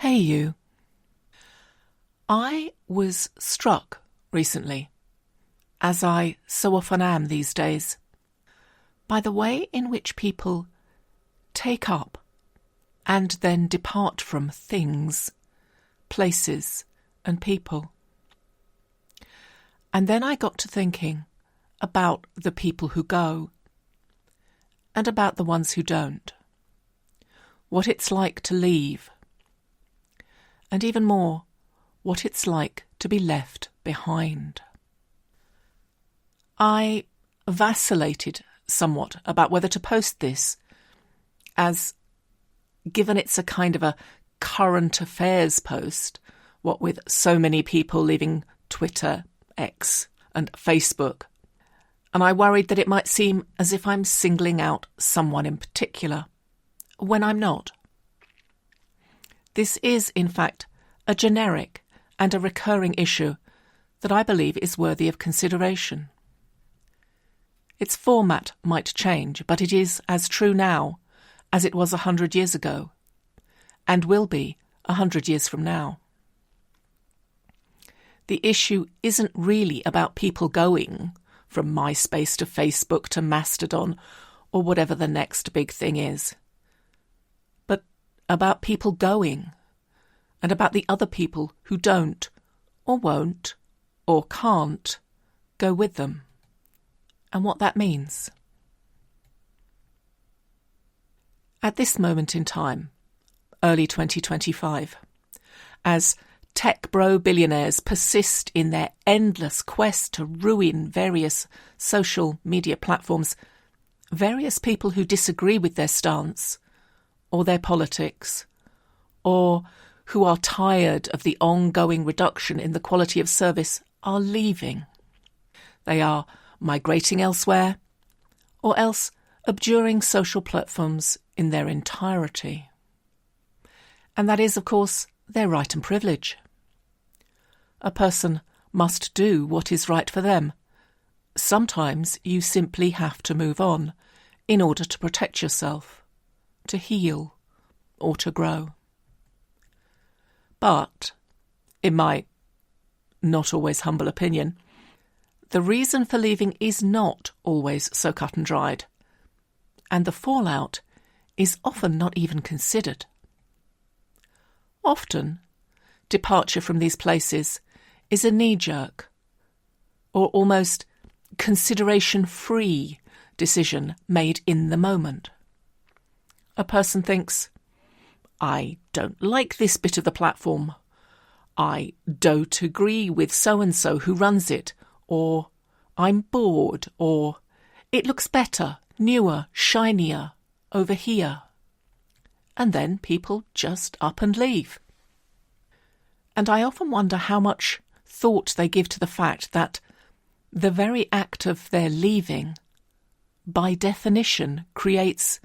Hey you. I was struck recently, as I so often am these days, by the way in which people take up and then depart from things, places and people. And then I got to thinking about the people who go and about the ones who don't. What it's like to leave. And even more, what it's like to be left behind. I vacillated somewhat about whether to post this, as given it's a kind of a current affairs post, what with so many people leaving Twitter, X and Facebook, and I worried that it might seem as if I'm singling out someone in particular, when I'm not. This is, in fact, a generic and a recurring issue that I believe is worthy of consideration. Its format might change, but it is as true now as it was 100 years ago, and will be 100 years from now. The issue isn't really about people going from MySpace to Facebook to Mastodon or whatever the next big thing is, but about people going and about the other people who don't or won't or can't go with them, and what that means. At this moment in time, early 2025, as tech bro billionaires persist in their endless quest to ruin various social media platforms, various people who disagree with their stance or their politics, or who are tired of the ongoing reduction in the quality of service, are leaving. They are migrating elsewhere, or else abjuring social platforms in their entirety. And that is, of course, their right and privilege. A person must do what is right for them. Sometimes you simply have to move on in order to protect yourself, to heal, or to grow. But, in my not always humble opinion, the reason for leaving is not always so cut and dried, and the fallout is often not even considered. Often, departure from these places is a knee-jerk or almost consideration-free decision made in the moment. A person thinks, I don't like this bit of the platform. I don't agree with so-and-so who runs it, or I'm bored, or it looks better, newer, shinier over here. And then people just up and leave. And I often wonder how much thought they give to the fact that the very act of their leaving, by definition, creates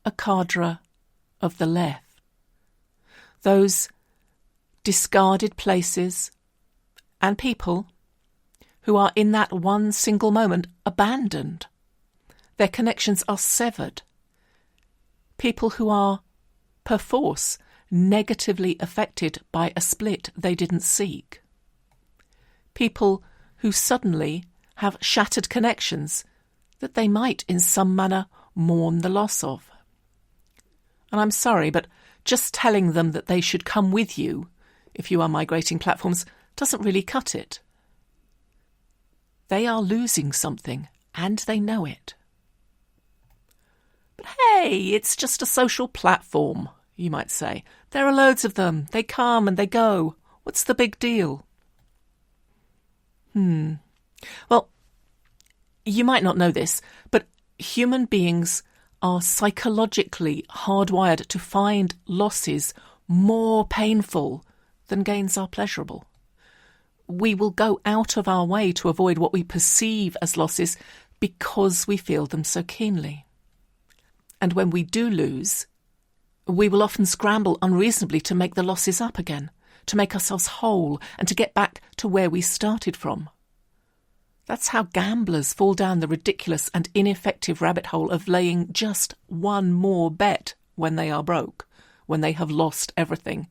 a cadre of the left. Those discarded places and people who are in that one single moment abandoned. Their connections are severed. People who are, perforce, negatively affected by a split they didn't seek. People who suddenly have shattered connections that they might in some manner mourn the loss of. And I'm sorry, but just telling them that they should come with you if you are migrating platforms doesn't really cut it. They are losing something, and they know it. But hey, it's just a social platform, you might say. There are loads of them. They come and they go. What's the big deal? Well, you might not know this, but human beings are psychologically hardwired to find losses more painful than gains are pleasurable. We will go out of our way to avoid what we perceive as losses because we feel them so keenly. And when we do lose, we will often scramble unreasonably to make the losses up again, to make ourselves whole and to get back to where we started from. That's how gamblers fall down the ridiculous and ineffective rabbit hole of laying just one more bet when they are broke, when they have lost everything,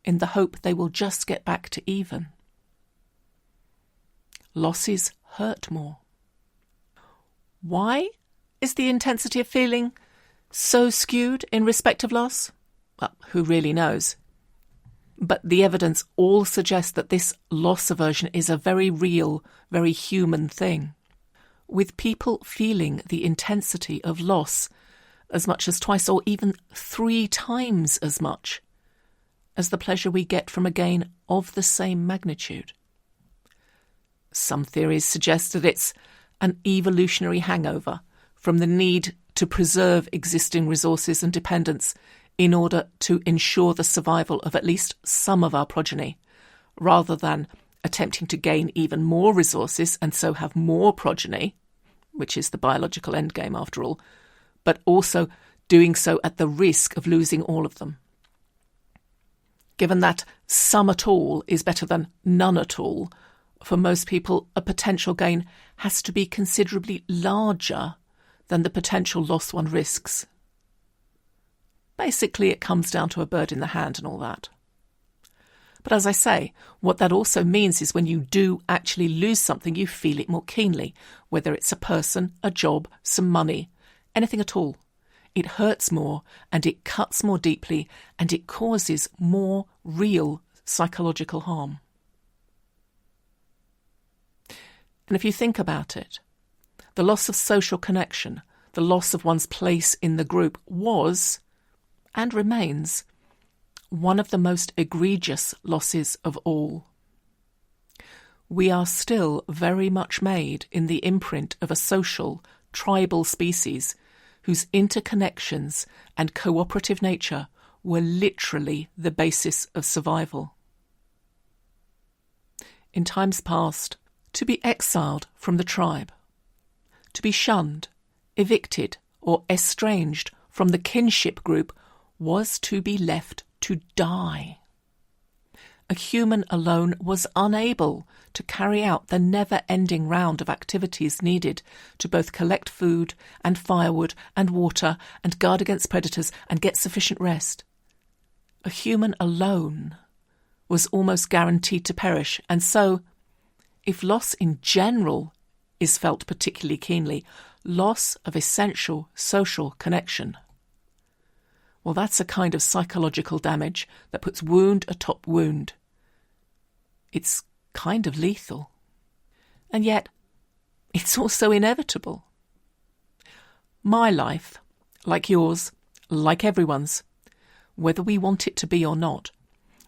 in the hope they will just get back to even. Losses hurt more. Why is the intensity of feeling so skewed in respect of loss? Well, who really knows? But the evidence all suggests that this loss aversion is a very real, very human thing. With people feeling the intensity of loss as much as twice or even 3 times as much as the pleasure we get from a gain of the same magnitude. Some theories suggest that it's an evolutionary hangover from the need to preserve existing resources and dependence in order to ensure the survival of at least some of our progeny, rather than attempting to gain even more resources and so have more progeny, which is the biological endgame after all, but also doing so at the risk of losing all of them. Given that some at all is better than none at all, for most people a potential gain has to be considerably larger than the potential loss one risks. Basically, it comes down to a bird in the hand and all that. But as I say, what that also means is when you do actually lose something, you feel it more keenly, whether it's a person, a job, some money, anything at all. It hurts more and it cuts more deeply and it causes more real psychological harm. And if you think about it, the loss of social connection, the loss of one's place in the group was, and remains, one of the most egregious losses of all. We are still very much made in the imprint of a social, tribal species whose interconnections and cooperative nature were literally the basis of survival. In times past, to be exiled from the tribe, to be shunned, evicted, or estranged from the kinship group was to be left to die. A human alone was unable to carry out the never-ending round of activities needed to both collect food and firewood and water and guard against predators and get sufficient rest. A human alone was almost guaranteed to perish, and so, if loss in general is felt particularly keenly, loss of essential social connection, well, that's a kind of psychological damage that puts wound atop wound. It's kind of lethal. And yet, it's also inevitable. My life, like yours, like everyone's, whether we want it to be or not,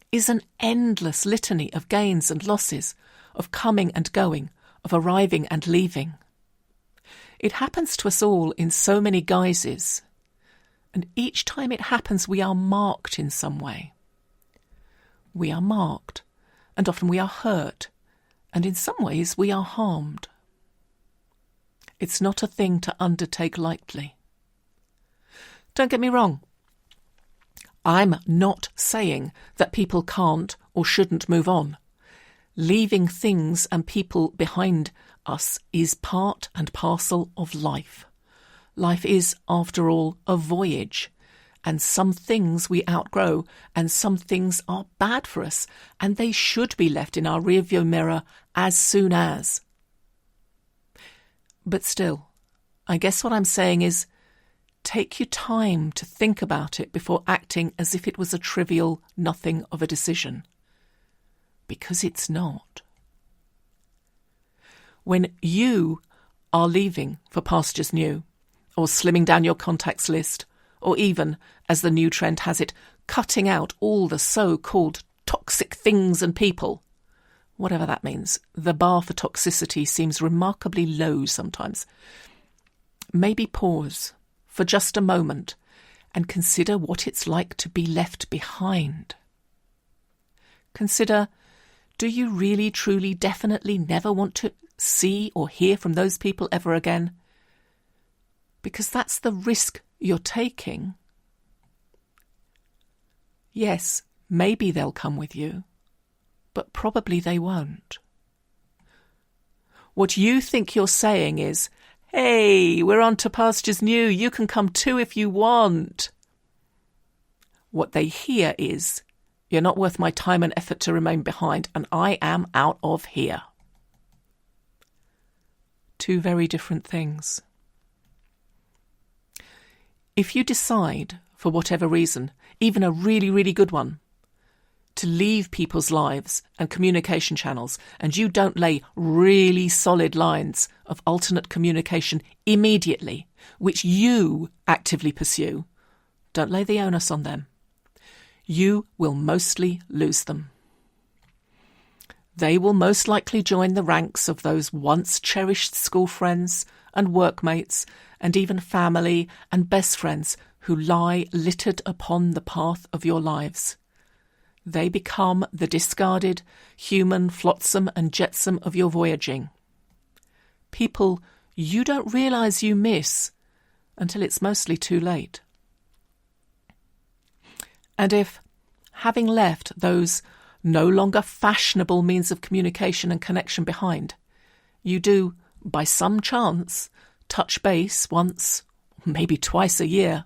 is an endless litany of gains and losses, of coming and going, of arriving and leaving. It happens to us all in so many guises, and each time it happens we are marked in some way. We are marked, and often we are hurt, and in some ways we are harmed. It's not a thing to undertake lightly. Don't get me wrong. I'm not saying that people can't or shouldn't move on. Leaving things and people behind us is part and parcel of life. Life is, after all, a voyage, and some things we outgrow and some things are bad for us, and they should be left in our rearview mirror as soon as. But still, I guess what I'm saying is, take your time to think about it before acting as if it was a trivial nothing of a decision. Because it's not. When you are leaving for pastures new, or slimming down your contacts list, or even, as the new trend has it, cutting out all the so-called toxic things and people, whatever that means, the bar for toxicity seems remarkably low sometimes. Maybe pause for just a moment and consider what it's like to be left behind. Consider, do you really, truly, definitely never want to see or hear from those people ever again? Because that's the risk you're taking. Yes, maybe they'll come with you, but probably they won't. What you think you're saying is, hey, we're on to pastures new, you can come too if you want. What they hear is, You're not worth my time and effort to remain behind, and I am out of here. Two very different things. If you decide, for whatever reason, even a really, really good one, to leave people's lives and communication channels, and you don't lay really solid lines of alternate communication immediately, which you actively pursue, don't lay the onus on them. You will mostly lose them. They will most likely join the ranks of those once cherished school friends and workmates and even family and best friends who lie littered upon the path of your lives. They become the discarded human flotsam and jetsam of your voyaging. People you don't realise you miss until it's mostly too late. And if, having left those no longer fashionable means of communication and connection behind, you do, by some chance, touch base once, maybe twice a year,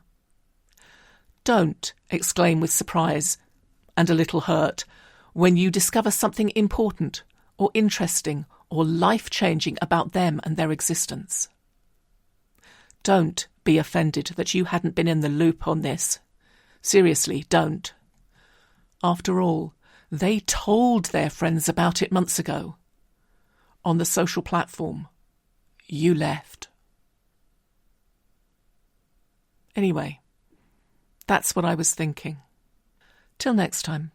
don't exclaim with surprise and a little hurt when you discover something important or interesting or life-changing about them and their existence. Don't be offended that you hadn't been in the loop on this. Seriously, don't. After all, they told their friends about it months ago. On the social platform, you left. Anyway, that's what I was thinking. Till next time.